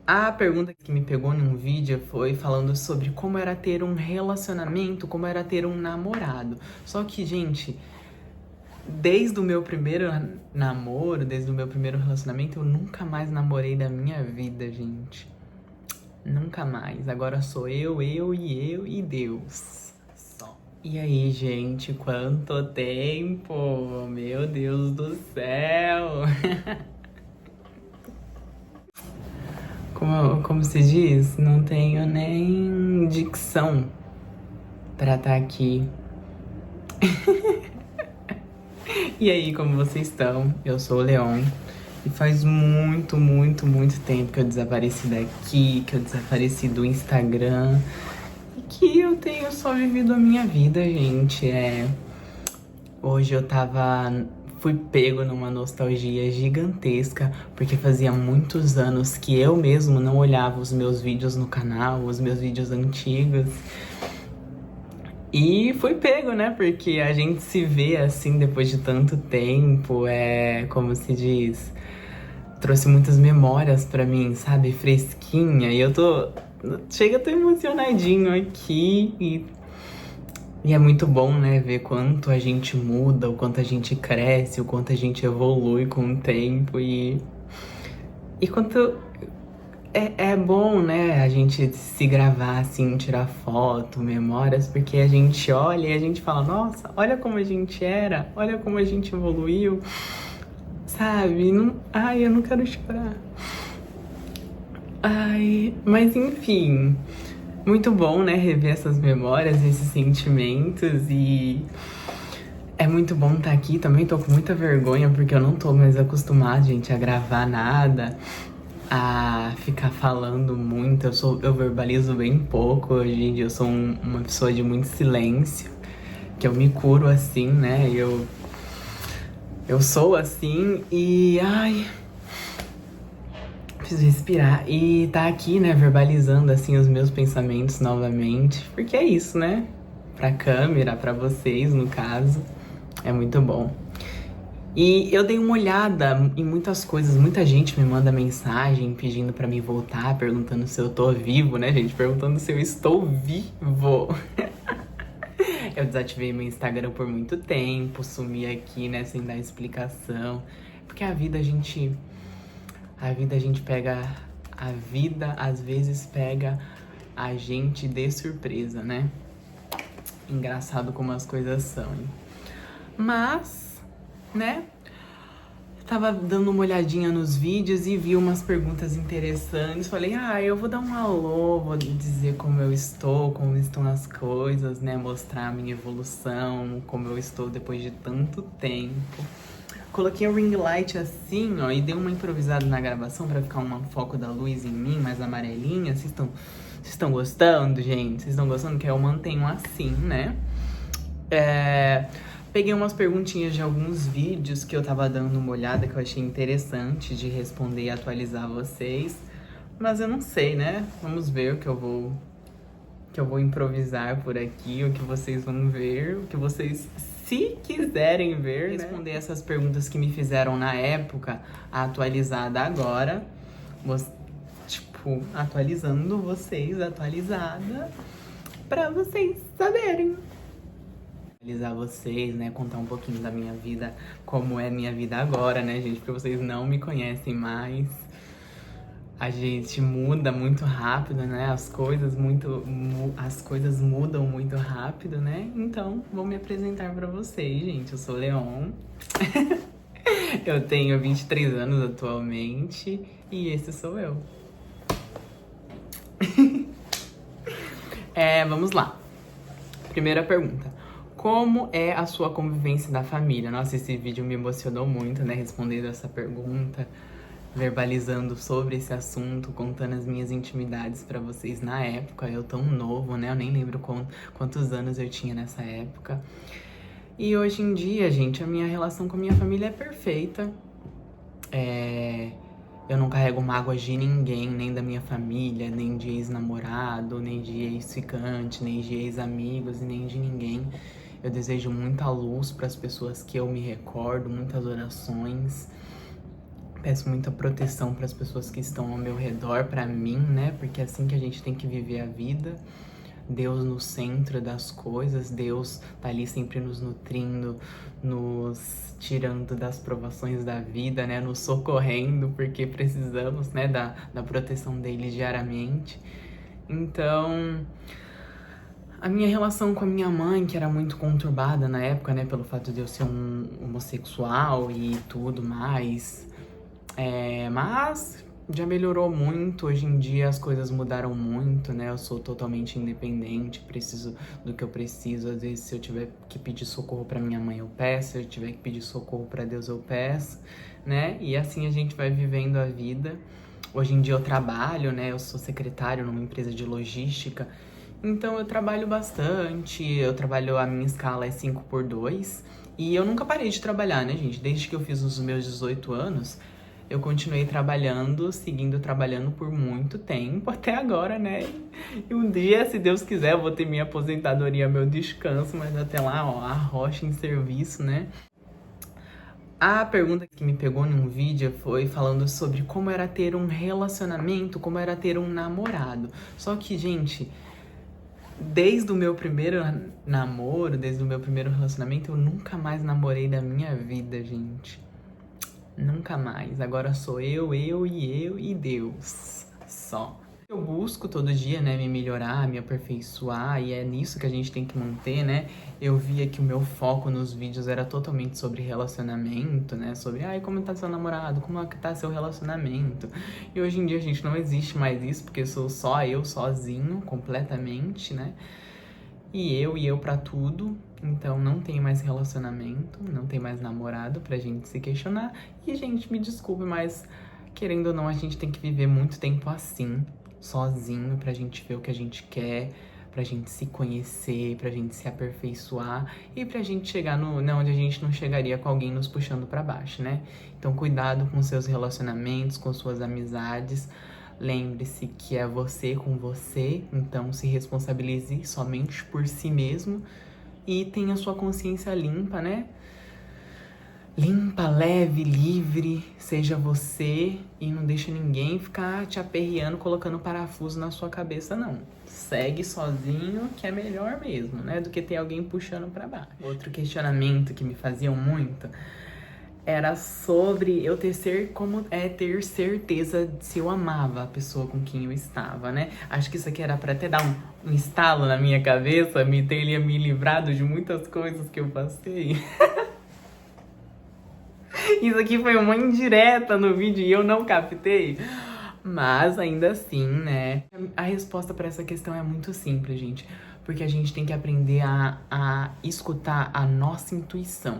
A pergunta que me pegou num vídeo foi falando sobre como era ter um relacionamento, como era ter um namorado. Só que, gente, desde o meu primeiro namoro, desde o meu primeiro relacionamento, eu nunca mais namorei da minha vida, gente. Nunca mais. Agora sou eu e Deus. Só. E aí, gente, quanto tempo! Meu Deus do céu! Como se diz, não tenho nem dicção pra estar aqui. E aí, como vocês estão? Eu sou o Leon. E faz muito tempo que eu desapareci daqui, que eu desapareci do Instagram. E que eu tenho só vivido a minha vida, gente. Hoje eu fui pego numa nostalgia gigantesca, porque fazia muitos anos que eu mesmo não olhava os meus vídeos no canal, os meus vídeos antigos. E fui pego, né? Porque a gente se vê assim depois de tanto tempo, como se diz, trouxe muitas memórias pra mim, sabe? Fresquinha. E chega, eu tô emocionadinho aqui e é muito bom, né, ver quanto a gente muda, o quanto a gente cresce, o quanto a gente evolui com o tempo e quanto é bom, né, a gente se gravar assim, tirar foto, memórias, porque a gente olha e a gente fala, nossa, olha como a gente era, olha como a gente evoluiu, sabe? Não, ai, eu não quero chorar. Ai, mas enfim, muito bom, né, rever essas memórias, esses sentimentos e é muito bom estar aqui. Também tô com muita vergonha porque eu não tô mais acostumada, gente, a gravar nada, a ficar falando muito. Eu verbalizo bem pouco. Hoje em dia eu sou uma pessoa de muito silêncio, que eu me curo assim, né? Eu sou assim e ai, preciso respirar e tá aqui, né, verbalizando assim os meus pensamentos novamente, porque é isso, né? Pra câmera, pra vocês, no caso, é muito bom. E eu dei uma olhada em muitas coisas, muita gente me manda mensagem pedindo pra mim voltar, perguntando se eu tô vivo, né, gente? Perguntando se eu estou vivo. Eu desativei meu Instagram por muito tempo, sumi aqui, né, sem dar explicação. Porque a vida pega, a vida às vezes pega a gente de surpresa, né? Engraçado como as coisas são, hein? Mas, né? Tava dando uma olhadinha nos vídeos e vi umas perguntas interessantes. Falei, eu vou dar um alô, vou dizer como eu estou, como estão as coisas, né? Mostrar a minha evolução, como eu estou depois de tanto tempo. Coloquei o ring light assim, ó, e dei uma improvisada na gravação pra ficar um foco da luz em mim, mais amarelinha. Vocês estão gostando, gente? Vocês estão gostando? Que eu mantenho assim, né? Peguei umas perguntinhas de alguns vídeos que eu tava dando uma olhada, que eu achei interessante de responder e atualizar vocês. Mas eu não sei, né? Vamos ver o que eu vou improvisar por aqui, o que vocês vão ver, o que vocês, se quiserem ver, né? Responder essas perguntas que me fizeram na época, a atualizada agora. Tipo, atualizando vocês, atualizada, pra vocês saberem. Atualizar vocês, né? Contar um pouquinho da minha vida, como é minha vida agora, né, gente? Porque vocês não me conhecem mais. A gente muda muito rápido, né? As coisas mudam muito rápido, né? Então, vou me apresentar pra vocês, gente. Eu sou o Leon. Eu tenho 23 anos atualmente e esse sou eu. Vamos lá. Primeira pergunta. Como é a sua convivência da família? Nossa, esse vídeo me emocionou muito, né? Respondendo essa pergunta, verbalizando sobre esse assunto, contando as minhas intimidades pra vocês na época. Eu tão novo, né? Eu nem lembro quantos anos eu tinha nessa época. E hoje em dia, gente, a minha relação com a minha família é perfeita. Eu não carrego mágoas de ninguém, nem da minha família, nem de ex-namorado, nem de ex-ficante, nem de ex-amigos e nem de ninguém. Eu desejo muita luz para as pessoas que eu me recordo, muitas orações. Peço muita proteção para as pessoas que estão ao meu redor, para mim, né? Porque é assim que a gente tem que viver a vida. Deus no centro das coisas, Deus tá ali sempre nos nutrindo, nos tirando das provações da vida, né? Nos socorrendo, porque precisamos, né? Da proteção dele diariamente. Então, a minha relação com a minha mãe, que era muito conturbada na época, né? Pelo fato de eu ser um homossexual e tudo mais. Mas já melhorou muito, hoje em dia as coisas mudaram muito, né? Eu sou totalmente independente, preciso do que eu preciso. Às vezes, se eu tiver que pedir socorro pra minha mãe, eu peço. Se eu tiver que pedir socorro pra Deus, eu peço, né? E assim a gente vai vivendo a vida. Hoje em dia eu trabalho, né? Eu sou secretário numa empresa de logística. Então eu trabalho bastante, a minha escala é 5x2. E eu nunca parei de trabalhar, né, gente? Desde que eu fiz os meus 18 anos, eu continuei trabalhando, seguindo trabalhando por muito tempo, até agora, né? E um dia, se Deus quiser, eu vou ter minha aposentadoria, meu descanso, mas até lá, ó, a rocha em serviço, né? A pergunta que me pegou num vídeo foi falando sobre como era ter um relacionamento, como era ter um namorado. Só que, gente, desde o meu primeiro namoro, desde o meu primeiro relacionamento, eu nunca mais namorei da minha vida, gente. Nunca mais. Agora sou eu e Deus. Só. Eu busco todo dia, né, me melhorar, me aperfeiçoar, e é nisso que a gente tem que manter, né? Eu via que o meu foco nos vídeos era totalmente sobre relacionamento, né? Sobre, ai, como tá seu namorado? Como é que tá seu relacionamento? E hoje em dia, gente, não existe mais isso, porque sou só eu, sozinho, completamente, né? E eu pra tudo. Então não tem mais relacionamento, não tem mais namorado pra gente se questionar. E, gente, me desculpe, mas querendo ou não, a gente tem que viver muito tempo assim, sozinho, pra gente ver o que a gente quer, pra gente se conhecer, pra gente se aperfeiçoar e pra gente chegar onde a gente não chegaria com alguém nos puxando pra baixo, né? Então cuidado com seus relacionamentos, com suas amizades. Lembre-se que é você com você, então se responsabilize somente por si mesmo e tenha sua consciência limpa, né? Limpa, leve, livre, seja você e não deixa ninguém ficar te aperreando, colocando parafuso na sua cabeça, não. Segue sozinho, que é melhor mesmo, né? Do que ter alguém puxando pra baixo. Outro questionamento que me faziam muito era sobre eu ter certeza de se eu amava a pessoa com quem eu estava, né? Acho que isso aqui era pra até dar um estalo na minha cabeça, teria me livrado de muitas coisas que eu passei. Isso aqui foi uma indireta no vídeo e eu não captei. Mas ainda assim, né? A resposta pra essa questão é muito simples, gente. Porque a gente tem que aprender a escutar a nossa intuição.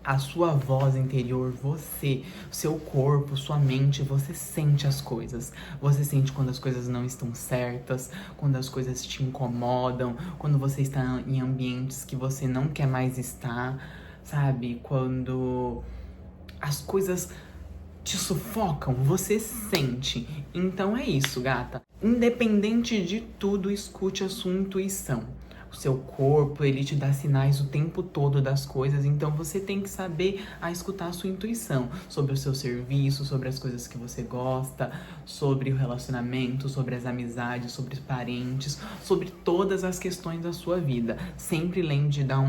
A sua voz interior, você, seu corpo, sua mente, você sente as coisas. Você sente quando as coisas não estão certas, quando as coisas te incomodam, quando você está em ambientes que você não quer mais estar, sabe? Quando as coisas te sufocam, você sente. Então é isso, gata. Independente de tudo, escute a sua intuição. O seu corpo, ele te dá sinais o tempo todo das coisas, então você tem que saber escutar a sua intuição sobre o seu serviço, sobre as coisas que você gosta, sobre o relacionamento, sobre as amizades, sobre os parentes, sobre todas as questões da sua vida. Sempre lembre de dar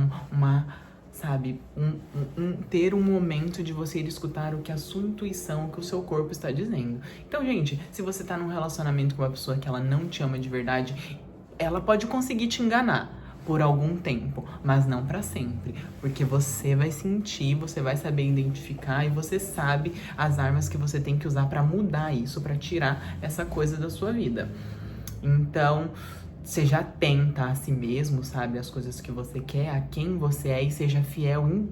ter um momento de você ir escutar o que a sua intuição, o que o seu corpo está dizendo. Então, gente, se você tá num relacionamento com uma pessoa que ela não te ama de verdade, ela pode conseguir te enganar por algum tempo, mas não pra sempre, porque você vai sentir, você vai saber identificar e você sabe as armas que você tem que usar pra mudar isso, pra tirar essa coisa da sua vida. Então, seja atenta a si mesmo, sabe? As coisas que você quer, a quem você é e seja fiel,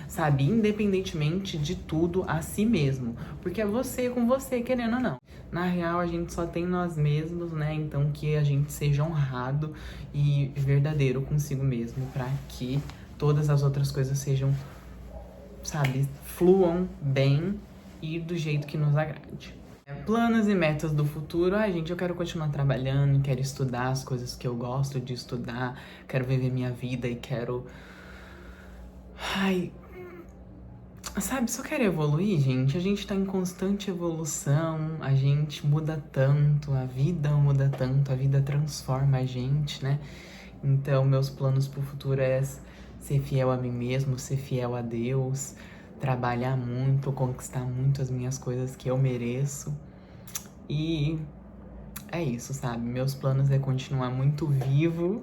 sabe? Independentemente de tudo a si mesmo. Porque é você com você, querendo ou não. Na real, a gente só tem nós mesmos, né? Então, que a gente seja honrado e verdadeiro consigo mesmo. Pra que todas as outras coisas sejam, sabe? Fluam bem e do jeito que nos agrade. Planos e metas do futuro. Ai, gente, eu quero continuar trabalhando, quero estudar as coisas que eu gosto de estudar, quero viver minha vida e quero... Ai... Sabe, só quero evoluir, gente. A gente tá em constante evolução, a gente muda tanto, a vida muda tanto, a vida transforma a gente, né? Então, meus planos pro futuro é ser fiel a mim mesmo, ser fiel a Deus, trabalhar muito, conquistar muito as minhas coisas que eu mereço. E é isso, sabe? Meus planos é continuar muito vivo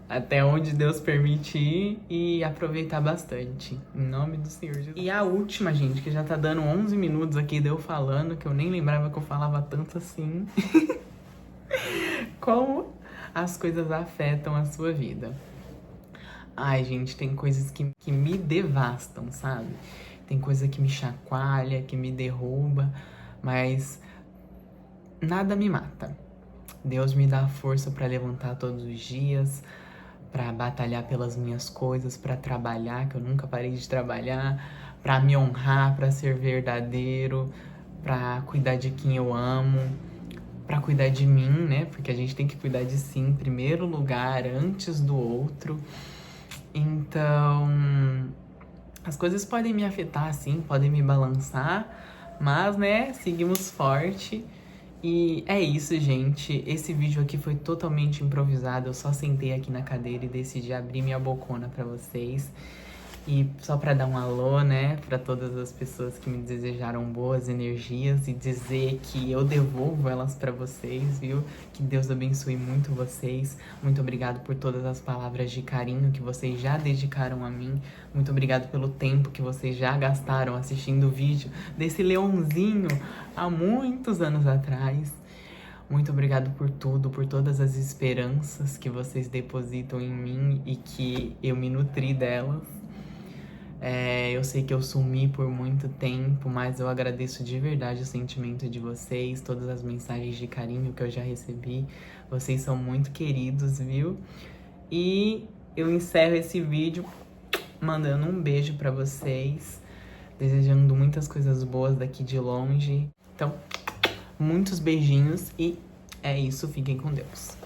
até onde Deus permitir e aproveitar bastante. Em nome do Senhor Jesus. E a última, gente, que já tá dando 11 minutos aqui de eu falando, que eu nem lembrava que eu falava tanto assim. Como as coisas afetam a sua vida. Ai, gente, tem coisas que me devastam, sabe? Tem coisa que me chacoalha, que me derruba, mas nada me mata. Deus me dá força para levantar todos os dias, para batalhar pelas minhas coisas, para trabalhar, que eu nunca parei de trabalhar, para me honrar, para ser verdadeiro, para cuidar de quem eu amo, para cuidar de mim, né? Porque a gente tem que cuidar de si em primeiro lugar, antes do outro. Então, as coisas podem me afetar, sim, podem me balançar, mas, né, seguimos forte. E é isso, gente. Esse vídeo aqui foi totalmente improvisado. Eu só sentei aqui na cadeira e decidi abrir minha bocona pra vocês. E só pra dar um alô, né, pra todas as pessoas que me desejaram boas energias e dizer que eu devolvo elas pra vocês, viu? Que Deus abençoe muito vocês. Muito obrigado por todas as palavras de carinho que vocês já dedicaram a mim. Muito obrigado pelo tempo que vocês já gastaram assistindo o vídeo desse leãozinho há muitos anos atrás. Muito obrigado por tudo, por todas as esperanças que vocês depositam em mim e que eu me nutri delas. Eu sei que eu sumi por muito tempo, mas eu agradeço de verdade o sentimento de vocês, todas as mensagens de carinho que eu já recebi. Vocês são muito queridos, viu? E eu encerro esse vídeo mandando um beijo pra vocês, desejando muitas coisas boas daqui de longe. Então, muitos beijinhos e é isso, fiquem com Deus.